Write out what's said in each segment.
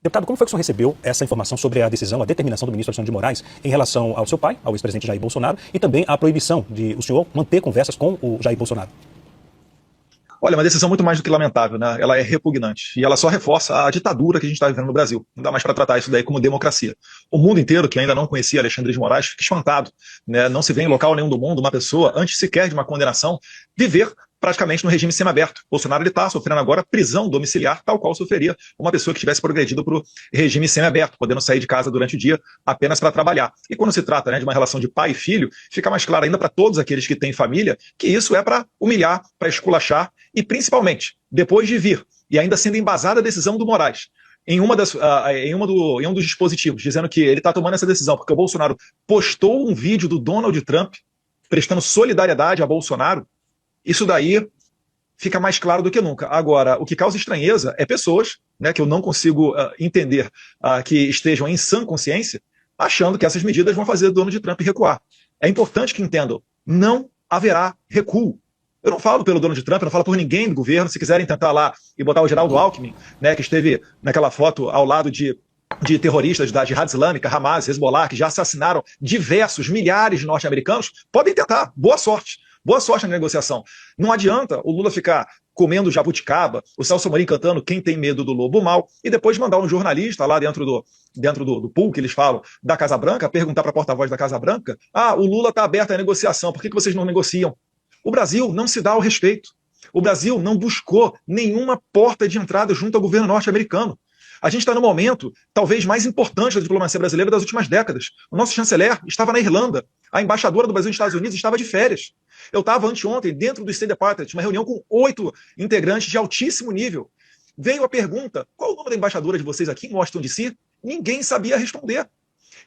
Deputado, como foi que o senhor recebeu essa informação sobre a decisão, a determinação do ministro Alexandre de Moraes em relação ao seu pai, ao ex-presidente Jair Bolsonaro, e também a proibição de o senhor manter conversas com o Jair Bolsonaro? Olha, é uma decisão muito mais do que lamentável, né? Ela é repugnante e ela só reforça a ditadura que a gente está vivendo no Brasil. Não dá mais para tratar isso daí como democracia. O mundo inteiro, que ainda não conhecia Alexandre de Moraes, fica espantado, né? Não se vê em local nenhum do mundo uma pessoa, antes sequer de uma condenação, viver praticamente no regime semiaberto. Bolsonaro está sofrendo agora prisão domiciliar, tal qual sofreria uma pessoa que tivesse progredido para o regime semiaberto, podendo sair de casa durante o dia apenas para trabalhar. E quando se trata, né, de uma relação de pai e filho, fica mais claro ainda para todos aqueles que têm família que isso é para humilhar, para esculachar e, principalmente, depois de vir e ainda sendo embasada a decisão do Moraes, em um dos dispositivos, dizendo que ele está tomando essa decisão porque o Bolsonaro postou um vídeo do Donald Trump prestando solidariedade a Bolsonaro. Isso daí fica mais claro do que nunca. Agora, o que causa estranheza é pessoas, né, que eu não consigo entender que estejam em sã consciência, achando que essas medidas vão fazer o Donald Trump recuar. É importante que entendam, não haverá recuo. Eu não falo pelo Donald Trump, eu não falo por ninguém do governo. Se quiserem tentar lá e botar o Geraldo Alckmin, né, que esteve naquela foto ao lado de terroristas da Jihad Islâmica, Hamas, Hezbollah, que já assassinaram diversos, milhares de norte-americanos, podem tentar. Boa sorte. Boa sorte na negociação. Não adianta o Lula ficar comendo jabuticaba, o Celso Amorim cantando Quem Tem Medo do Lobo Mal, e depois mandar um jornalista lá dentro do pool, que eles falam, da Casa Branca, perguntar para a porta-voz da Casa Branca, o Lula está aberto à negociação, por que vocês não negociam? O Brasil não se dá ao respeito. O Brasil não buscou nenhuma porta de entrada junto ao governo norte-americano. A gente está no momento, talvez, mais importante da diplomacia brasileira das últimas décadas. O nosso chanceler estava na Irlanda. A embaixadora do Brasil nos Estados Unidos estava de férias. Eu estava anteontem dentro do State Department, uma reunião com 8 integrantes de altíssimo nível. Veio a pergunta, qual o nome da embaixadora de vocês aqui em Washington, D.C.? Ninguém sabia responder.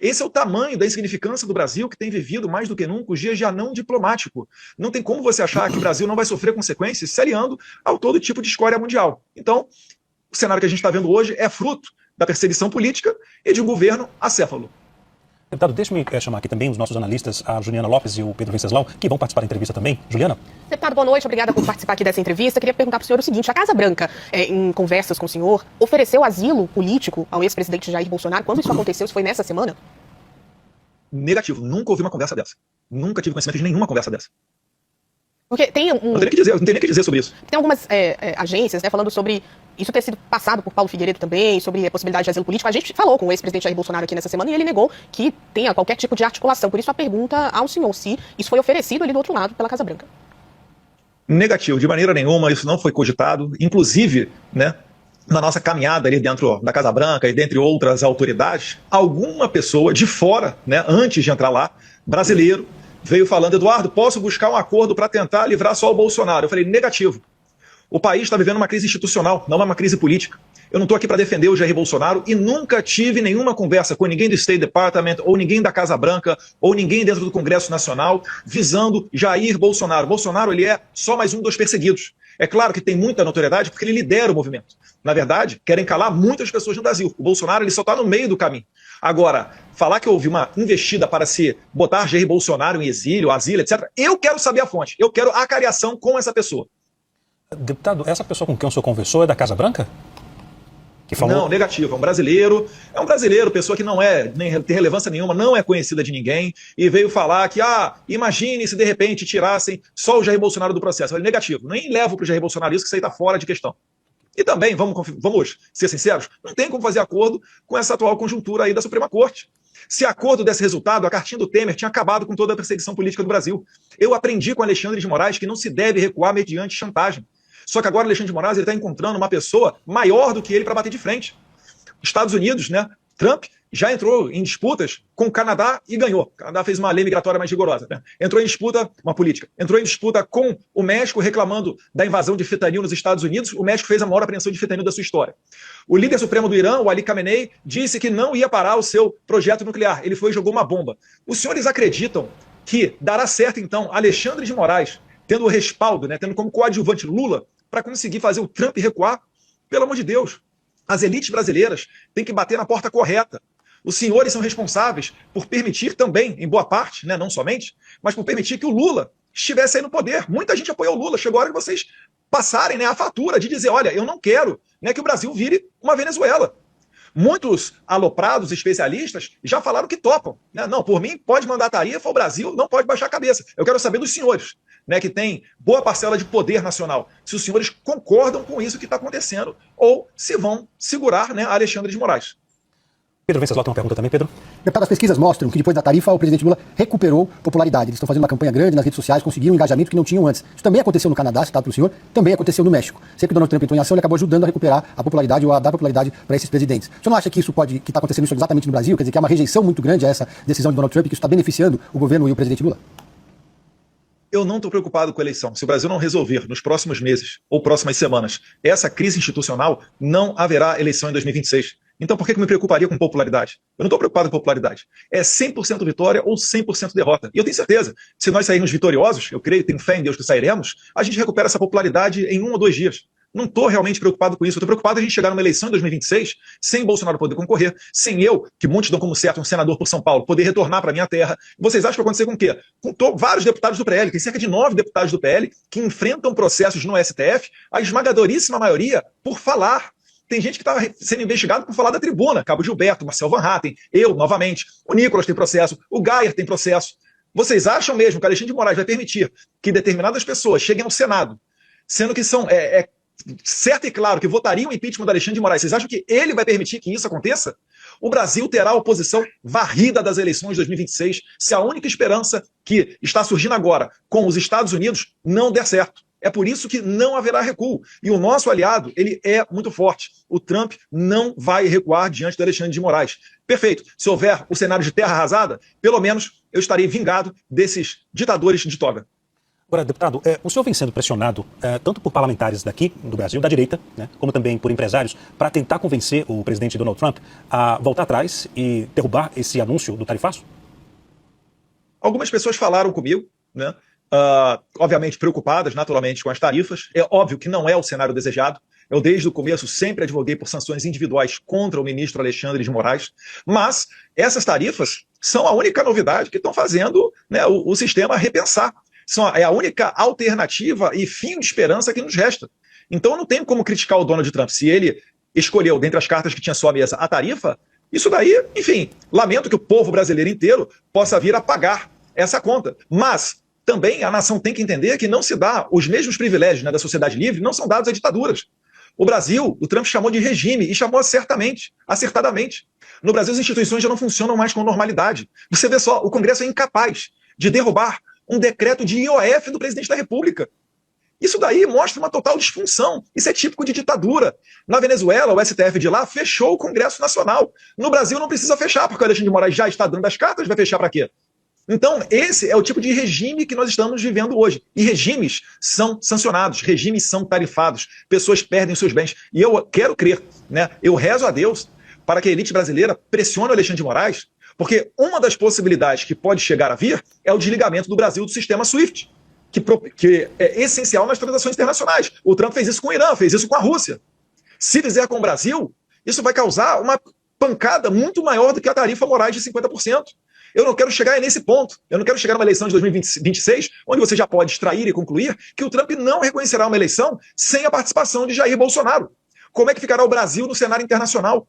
Esse é o tamanho da insignificância do Brasil, que tem vivido mais do que nunca os dias de anão diplomático. Não tem como você achar que o Brasil não vai sofrer consequências se aliando ao todo tipo de escória mundial. Então, o cenário que a gente está vendo hoje é fruto da perseguição política e de um governo acéfalo. Deputado, deixe-me chamar aqui também os nossos analistas, a Juliana Lopes e o Pedro Venceslau, que vão participar da entrevista também. Juliana? Deputado, boa noite, obrigada por participar aqui dessa entrevista. Queria perguntar para o senhor o seguinte, a Casa Branca, em conversas com o senhor, ofereceu asilo político ao ex-presidente Jair Bolsonaro? Quando isso aconteceu? Isso foi nessa semana? Negativo, nunca ouvi uma conversa dessa. Nunca tive conhecimento de nenhuma conversa dessa. Porque tem Não tenho nem o que dizer sobre isso. Tem algumas agências, né, falando sobre isso ter sido passado por Paulo Figueiredo também, sobre a possibilidade de asilo político. A gente falou com o ex-presidente Jair Bolsonaro aqui nessa semana e ele negou que tenha qualquer tipo de articulação. Por isso a pergunta ao senhor se isso foi oferecido ali do outro lado pela Casa Branca. Negativo, de maneira nenhuma, isso não foi cogitado. Inclusive, né, na nossa caminhada ali dentro da Casa Branca e dentre outras autoridades, alguma pessoa de fora, né, antes de entrar lá, brasileiro, veio falando, Eduardo, posso buscar um acordo para tentar livrar só o Bolsonaro? Eu falei, negativo. O país está vivendo uma crise institucional, não é uma crise política. Eu não estou aqui para defender o Jair Bolsonaro e nunca tive nenhuma conversa com ninguém do State Department, ou ninguém da Casa Branca, ou ninguém dentro do Congresso Nacional, visando Jair Bolsonaro. Bolsonaro, ele é só mais um dos perseguidos. É claro que tem muita notoriedade porque ele lidera o movimento. Na verdade, querem calar muitas pessoas no Brasil. O Bolsonaro, ele só está no meio do caminho. Agora, falar que houve uma investida para se botar Jair Bolsonaro em exílio, asilo, etc., eu quero saber a fonte. Eu quero a acariação com essa pessoa. Deputado, essa pessoa com quem o senhor conversou é da Casa Branca? Que falou... Não, negativo. É um brasileiro, pessoa que não nem tem relevância nenhuma, não é conhecida de ninguém, e veio falar que, imagine se de repente tirassem só o Jair Bolsonaro do processo. Eu falei, negativo. Nem levo para o Jair Bolsonaro isso, que isso aí está fora de questão. E também, vamos ser sinceros, não tem como fazer acordo com essa atual conjuntura aí da Suprema Corte. Se acordo desse resultado, a cartinha do Temer tinha acabado com toda a perseguição política do Brasil. Eu aprendi com Alexandre de Moraes que não se deve recuar mediante chantagem. Só que agora Alexandre de Moraes está encontrando uma pessoa maior do que ele para bater de frente. Estados Unidos, né? Trump já entrou em disputas com o Canadá e ganhou. O Canadá fez uma lei migratória mais rigorosa, né? Entrou em disputa, uma política, entrou em disputa com o México reclamando da invasão de fentanil nos Estados Unidos. O México fez a maior apreensão de fentanil da sua história. O líder supremo do Irã, o Ali Khamenei, disse que não ia parar o seu projeto nuclear. Ele foi e jogou uma bomba. Os senhores acreditam que dará certo, então, Alexandre de Moraes, tendo o respaldo, né, tendo como coadjuvante Lula, para conseguir fazer o Trump recuar? Pelo amor de Deus. As elites brasileiras têm que bater na porta correta. Os senhores são responsáveis por permitir também, em boa parte, né, não somente, mas por permitir que o Lula estivesse aí no poder. Muita gente apoiou o Lula. Chegou a hora de vocês passarem, né, a fatura de dizer, olha, eu não quero, né, que o Brasil vire uma Venezuela. Muitos aloprados especialistas já falaram que topam. Né? Não, por mim, pode mandar tarifa, o Brasil não pode baixar a cabeça. Eu quero saber dos senhores, né, que tem boa parcela de poder nacional, se os senhores concordam com isso que está acontecendo ou se vão segurar, né, Alexandre de Moraes. Pedro Venceslau tem uma pergunta também, Pedro. Deputado, as pesquisas mostram que depois da tarifa o presidente Lula recuperou popularidade. Eles estão fazendo uma campanha grande nas redes sociais, conseguiram um engajamento que não tinham antes. Isso também aconteceu no Canadá, citado pelo senhor, também aconteceu no México. Sempre que o Donald Trump entrou em ação, ele acabou ajudando a recuperar a popularidade ou a dar popularidade para esses presidentes. O senhor não acha que isso que está acontecendo isso exatamente no Brasil? Quer dizer, que há uma rejeição muito grande a essa decisão de Donald Trump, que isso está beneficiando o governo e o presidente Lula? Eu não estou preocupado com a eleição. Se o Brasil não resolver nos próximos meses ou próximas semanas essa crise institucional, não haverá eleição em 2026. Então por que eu me preocuparia com popularidade? Eu não estou preocupado com popularidade. É 100% vitória ou 100% derrota. E eu tenho certeza, se nós sairmos vitoriosos, eu creio, tenho fé em Deus que sairemos, a gente recupera essa popularidade em 1 ou 2 dias. Não estou realmente preocupado com isso. Estou preocupado em a gente chegar numa eleição em 2026 sem Bolsonaro poder concorrer, sem eu, que muitos dão como certo um senador por São Paulo, poder retornar para a minha terra. Vocês acham que vai acontecer com o quê? Com vários deputados do PL, tem cerca de 9 deputados do PL que enfrentam processos no STF, a esmagadoríssima maioria por falar. Tem gente que está sendo investigado por falar da tribuna. Cabo Gilberto, Marcel Van Hatten, eu, novamente. O Nicolas tem processo, o Gayer tem processo. Vocês acham mesmo que Alexandre de Moraes vai permitir que determinadas pessoas cheguem ao Senado, sendo que são certo e claro que votariam o impeachment do Alexandre de Moraes? Vocês acham que ele vai permitir que isso aconteça? O Brasil terá a oposição varrida das eleições de 2026 se a única esperança que está surgindo agora com os Estados Unidos não der certo. É por isso que não haverá recuo. E o nosso aliado, ele é muito forte. O Trump não vai recuar diante do Alexandre de Moraes. Perfeito. Se houver o cenário de terra arrasada, pelo menos eu estarei vingado desses ditadores de toga. Agora, deputado, o senhor vem sendo pressionado tanto por parlamentares daqui do Brasil, da direita, né, como também por empresários, para tentar convencer o presidente Donald Trump a voltar atrás e derrubar esse anúncio do tarifaço? Algumas pessoas falaram comigo, né? Obviamente preocupadas, naturalmente, com as tarifas. É óbvio que não é o cenário desejado. Eu, desde o começo, sempre advoguei por sanções individuais contra o ministro Alexandre de Moraes, mas essas tarifas são a única novidade que estão fazendo, né, o sistema repensar. É a única alternativa e fim de esperança que nos resta. Então eu não tenho como criticar o Donald Trump. Se ele escolheu, dentre as cartas que tinha à sua mesa, a tarifa, isso daí, enfim, lamento que o povo brasileiro inteiro possa vir a pagar essa conta. Mas também a nação tem que entender que não se dá os mesmos privilégios, né, da sociedade livre, não são dados a ditaduras. O Brasil, o Trump chamou de regime e chamou acertadamente. No Brasil, as instituições já não funcionam mais com normalidade. Você vê só, o Congresso é incapaz de derrubar um decreto de IOF do presidente da República. Isso daí mostra uma total disfunção. Isso é típico de ditadura. Na Venezuela, o STF de lá fechou o Congresso Nacional. No Brasil não precisa fechar, porque o Alexandre de Moraes já está dando as cartas, vai fechar para quê? Então, esse é o tipo de regime que nós estamos vivendo hoje. E regimes são sancionados, regimes são tarifados, pessoas perdem os seus bens. E eu quero crer, né? Eu rezo a Deus para que a elite brasileira pressione o Alexandre de Moraes, porque uma das possibilidades que pode chegar a vir é o desligamento do Brasil do sistema SWIFT, que é essencial nas transações internacionais. O Trump fez isso com o Irã, fez isso com a Rússia. Se fizer com o Brasil, isso vai causar uma pancada muito maior do que a tarifa Moraes de 50%. Eu não quero chegar nesse ponto. Eu não quero chegar numa eleição de 2026, onde você já pode extrair e concluir que o Trump não reconhecerá uma eleição sem a participação de Jair Bolsonaro. Como é que ficará o Brasil no cenário internacional?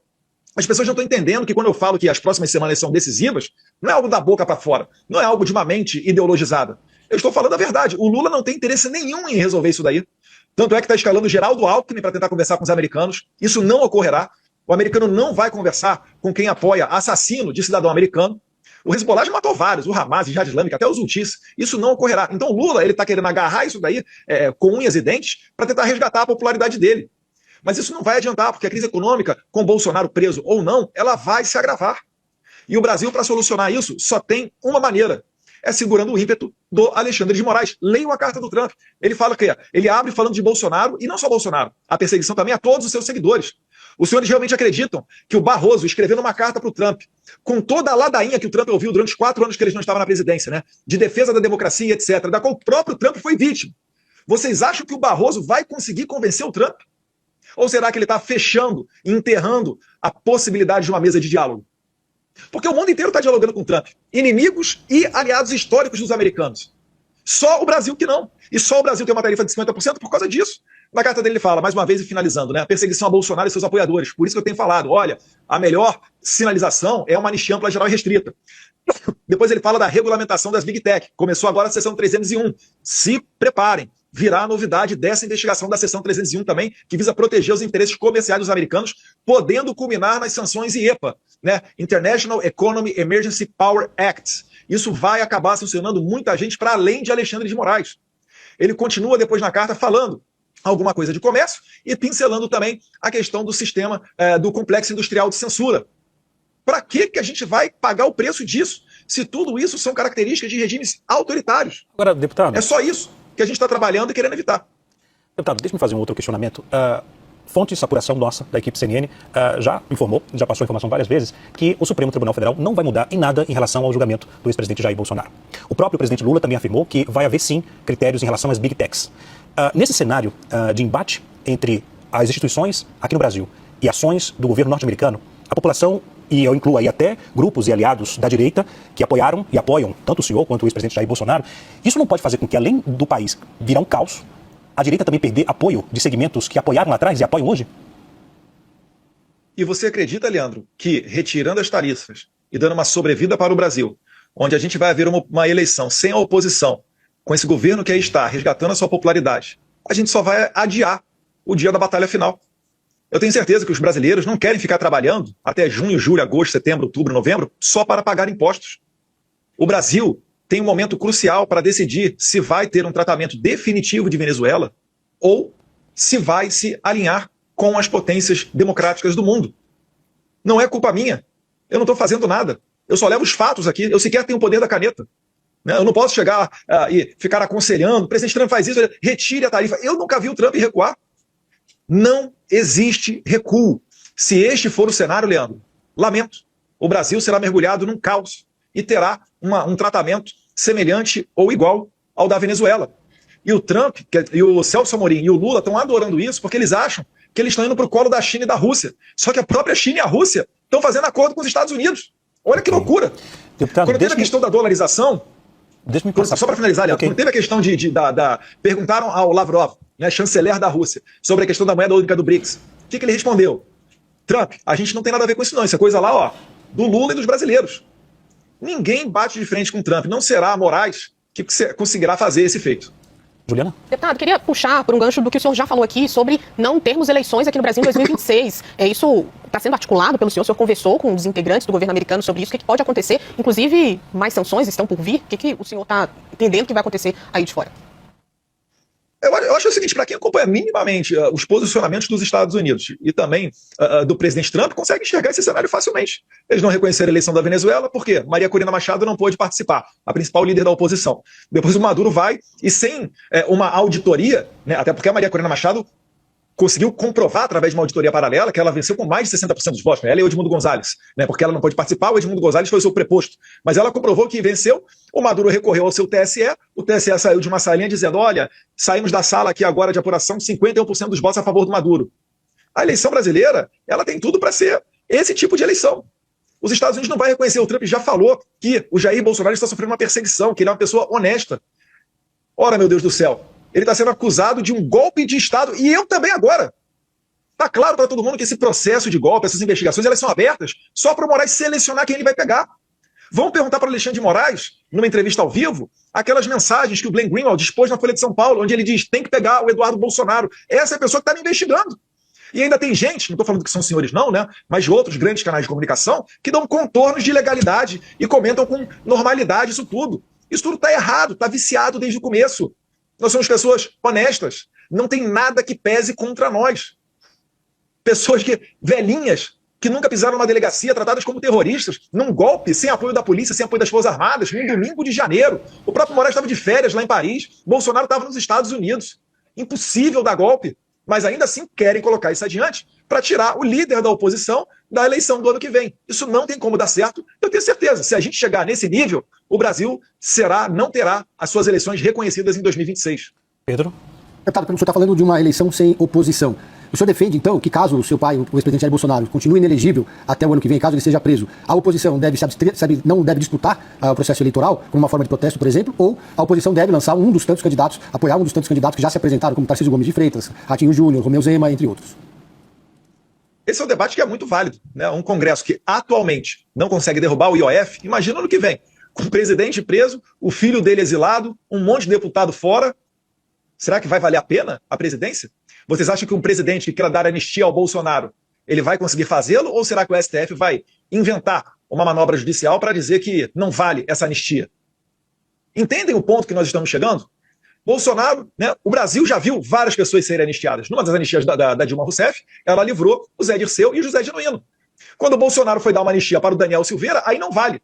As pessoas não estão entendendo que quando eu falo que as próximas semanas são decisivas, não é algo da boca para fora, não é algo de uma mente ideologizada. Eu estou falando a verdade. O Lula não tem interesse nenhum em resolver isso daí. Tanto é que está escalando Geraldo Alckmin para tentar conversar com os americanos. Isso não ocorrerá. O americano não vai conversar com quem apoia assassino de cidadão americano. O Hezbollah já matou vários, o Hamas, o Jihad Islâmico, até os Houthis. Isso não ocorrerá. Então o Lula está querendo agarrar isso daí com unhas e dentes para tentar resgatar a popularidade dele. Mas isso não vai adiantar, porque a crise econômica, com Bolsonaro preso ou não, ela vai se agravar. E o Brasil, para solucionar isso, só tem uma maneira. É segurando o ímpeto do Alexandre de Moraes. Leiam a carta do Trump. Ele fala que ele abre falando de Bolsonaro, e não só Bolsonaro. A perseguição também a todos os seus seguidores. Os senhores realmente acreditam que o Barroso, escrevendo uma carta para o Trump, com toda a ladainha que o Trump ouviu durante os 4 anos que ele não estava na presidência, né, de defesa da democracia, etc., da qual o próprio Trump foi vítima, vocês acham que o Barroso vai conseguir convencer o Trump? Ou será que ele está fechando, enterrando a possibilidade de uma mesa de diálogo? Porque o mundo inteiro está dialogando com o Trump. Inimigos e aliados históricos dos americanos. Só o Brasil que não. E só o Brasil tem uma tarifa de 50% por causa disso. Na carta dele ele fala, mais uma vez e finalizando, né, a perseguição a Bolsonaro e seus apoiadores. Por isso que eu tenho falado, olha, a melhor sinalização é uma anistia ampla, geral e restrita. Depois ele fala da regulamentação das Big Tech. Começou agora a sessão 301. Se preparem. Virá a novidade dessa investigação da seção 301 também, que visa proteger os interesses comerciais dos americanos, podendo culminar nas sanções IEPA, né? International Economy Emergency Power Act. Isso vai acabar sancionando muita gente para além de Alexandre de Moraes. Ele continua depois na carta falando alguma coisa de comércio e pincelando também a questão do sistema do complexo industrial de censura. Para que a gente vai pagar o preço disso, se tudo isso são características de regimes autoritários? Agora, deputado... É só isso que a gente está trabalhando e querendo evitar. Deputado, deixe-me fazer um outro questionamento. Fontes, apuração nossa, da equipe CNN, já informou, já passou a informação várias vezes, que o Supremo Tribunal Federal não vai mudar em nada em relação ao julgamento do ex-presidente Jair Bolsonaro. O próprio presidente Lula também afirmou que vai haver, sim, critérios em relação às Big Techs. Nesse cenário de embate entre as instituições aqui no Brasil e ações do governo norte-americano, a população, e eu incluo aí até grupos e aliados da direita que apoiaram e apoiam tanto o senhor quanto o ex-presidente Jair Bolsonaro, isso não pode fazer com que, além do país virar um caos, a direita também perder apoio de segmentos que apoiaram lá atrás e apoiam hoje? E você acredita, Leandro, que retirando as tarifas e dando uma sobrevida para o Brasil, onde a gente vai haver uma eleição sem a oposição, com esse governo que aí está resgatando a sua popularidade, a gente só vai adiar o dia da batalha final? Eu tenho certeza que os brasileiros não querem ficar trabalhando até junho, julho, agosto, setembro, outubro, novembro, só para pagar impostos. O Brasil tem um momento crucial para decidir se vai ter um tratamento definitivo de Venezuela ou se vai se alinhar com as potências democráticas do mundo. Não é culpa minha. Eu não estou fazendo nada. Eu só levo os fatos aqui. Eu sequer tenho o poder da caneta. Eu não posso chegar e ficar aconselhando. O presidente Trump faz isso, retire a tarifa. Eu nunca vi o Trump recuar. Não existe recuo. Se este for o cenário, Leandro, lamento. O Brasil será mergulhado num caos e terá um tratamento semelhante ou igual ao da Venezuela. E o Trump, e o Celso Amorim e o Lula estão adorando isso porque eles acham que eles estão indo para o colo da China e da Rússia. Só que a própria China e a Rússia estão fazendo acordo com os Estados Unidos. Olha que loucura. Deputado, quando teve a questão da dolarização, só para finalizar, Leandro, quando teve a questão perguntaram ao Lavrov, né, chanceler da Rússia, sobre a questão da moeda única do BRICS. O que ele respondeu? Trump, a gente não tem nada a ver com isso não, isso é coisa lá, ó, do Lula e dos brasileiros. Ninguém bate de frente com o Trump, não será a Moraes que conseguirá fazer esse feito. Juliana? Deputado, queria puxar por um gancho do que o senhor já falou aqui sobre não termos eleições aqui no Brasil em 2026. Isso está sendo articulado pelo senhor conversou com os integrantes do governo americano sobre isso, o que pode acontecer? Inclusive, mais sanções estão por vir? O que o senhor está entendendo que vai acontecer aí de fora? Eu acho o seguinte, para quem acompanha minimamente os posicionamentos dos Estados Unidos e também do presidente Trump, consegue enxergar esse cenário facilmente. Eles não reconheceram a eleição da Venezuela, por quê? Maria Corina Machado não pôde participar, a principal líder da oposição. Depois o Maduro vai e sem uma auditoria, né, até porque a Maria Corina Machado conseguiu comprovar, através de uma auditoria paralela, que ela venceu com mais de 60% dos votos. Ela e o Edmundo Gonzalez, né, porque ela não pôde participar, o Edmundo Gonzalez foi o seu preposto. Mas ela comprovou que venceu, o Maduro recorreu ao seu TSE, o TSE saiu de uma salinha dizendo, olha, saímos da sala aqui agora de apuração, 51% dos votos a favor do Maduro. A eleição brasileira, ela tem tudo para ser esse tipo de eleição. Os Estados Unidos não vão reconhecer, o Trump já falou que o Jair Bolsonaro está sofrendo uma perseguição, que ele é uma pessoa honesta. Ora, meu Deus do céu, ele está sendo acusado de um golpe de Estado, e eu também agora. Está claro para todo mundo que esse processo de golpe, essas investigações, elas são abertas só para o Moraes selecionar quem ele vai pegar. Vão perguntar para o Alexandre de Moraes, numa entrevista ao vivo, aquelas mensagens que o Glenn Greenwald expôs na Folha de São Paulo, onde ele diz, tem que pegar o Eduardo Bolsonaro. Essa é a pessoa que está me investigando. E ainda tem gente, não estou falando que são senhores não, né, mas de outros grandes canais de comunicação, que dão contornos de ilegalidade e comentam com normalidade isso tudo. Isso tudo está errado, está viciado desde o começo. Nós somos pessoas honestas. Não tem nada que pese contra nós. Pessoas velhinhas, que nunca pisaram numa delegacia, tratadas como terroristas, num golpe, sem apoio da polícia, sem apoio das Forças Armadas, num domingo de janeiro. O próprio Moraes estava de férias lá em Paris, Bolsonaro estava nos Estados Unidos. Impossível dar golpe. Mas ainda assim querem colocar isso adiante para tirar o líder da oposição da eleição do ano que vem. Isso não tem como dar certo. Eu tenho certeza, se a gente chegar nesse nível, o Brasil não terá as suas eleições reconhecidas em 2026. Pedro? Deputado, o senhor está falando de uma eleição sem oposição. O senhor defende, então, que caso o seu pai, o ex-presidente Jair Bolsonaro, continue inelegível até o ano que vem, caso ele seja preso, a oposição não deve disputar o processo eleitoral como uma forma de protesto, por exemplo, ou a oposição deve lançar um dos tantos candidatos, apoiar um dos tantos candidatos que já se apresentaram, como Tarcísio Gomes de Freitas, Ratinho Júnior, Romeu Zema, entre outros? Esse é um debate que é muito válido, né? Um Congresso que atualmente não consegue derrubar o IOF, imagina no que vem, com o presidente preso, o filho dele exilado, um monte de deputado fora. Será que vai valer a pena a presidência? Vocês acham que um presidente que queira dar anistia ao Bolsonaro, ele vai conseguir fazê-lo, ou será que o STF vai inventar uma manobra judicial para dizer que não vale essa anistia? Entendem o ponto que nós estamos chegando? Bolsonaro, né, o Brasil já viu várias pessoas serem anistiadas. Numa das anistias da Dilma Rousseff, ela livrou o Zé Dirceu e o José Genuíno. Quando o Bolsonaro foi dar uma anistia para o Daniel Silveira, aí não vale.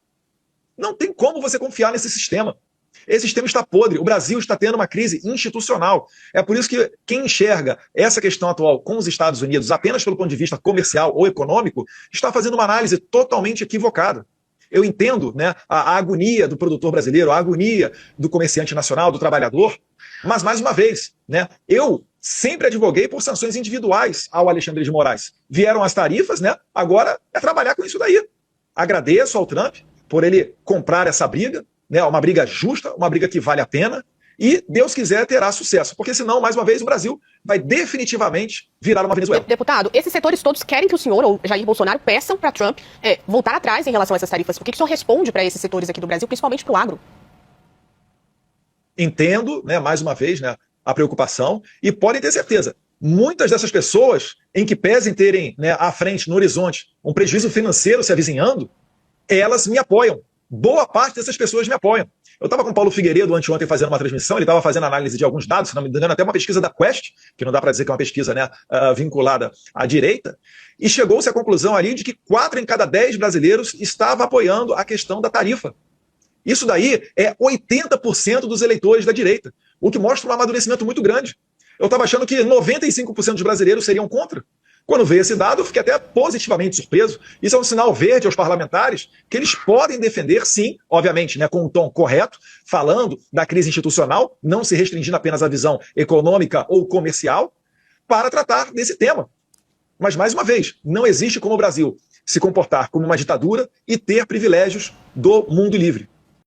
Não tem como você confiar nesse sistema. Esse sistema está podre. O Brasil está tendo uma crise institucional. É por isso que quem enxerga essa questão atual com os Estados Unidos apenas pelo ponto de vista comercial ou econômico está fazendo uma análise totalmente equivocada. Eu entendo, né, a agonia do produtor brasileiro, a agonia do comerciante nacional, do trabalhador, mas, mais uma vez, né, eu sempre advoguei por sanções individuais ao Alexandre de Moraes. Vieram as tarifas, né, agora é trabalhar com isso daí. Agradeço ao Trump por ele comprar essa briga, né, uma briga justa, uma briga que vale a pena, e Deus quiser terá sucesso, porque senão, mais uma vez, o Brasil vai definitivamente virar uma Venezuela. Deputado, esses setores todos querem que o senhor ou Jair Bolsonaro peçam para Trump voltar atrás em relação a essas tarifas. Por que o senhor responde para esses setores aqui do Brasil, principalmente para o agro? Entendo, né, mais uma vez, né, a preocupação, e podem ter certeza, muitas dessas pessoas, em que pesem terem, né, à frente, no horizonte, um prejuízo financeiro se avizinhando, elas me apoiam. Boa parte dessas pessoas me apoiam. Eu estava com o Paulo Figueiredo anteontem fazendo uma transmissão, ele estava fazendo análise de alguns dados, se não me engano, até uma pesquisa da Quest, que não dá para dizer que é uma pesquisa, né, vinculada à direita, e chegou-se à conclusão ali de que 4 em cada 10 brasileiros estava apoiando a questão da tarifa. Isso daí é 80% dos eleitores da direita, o que mostra um amadurecimento muito grande. Eu estava achando que 95% dos brasileiros seriam contra. Quando veio esse dado, eu fiquei até positivamente surpreso. Isso é um sinal verde aos parlamentares que eles podem defender, sim, obviamente, né, com um tom correto, falando da crise institucional, não se restringindo apenas à visão econômica ou comercial, para tratar desse tema. Mas, mais uma vez, não existe como o Brasil se comportar como uma ditadura e ter privilégios do mundo livre.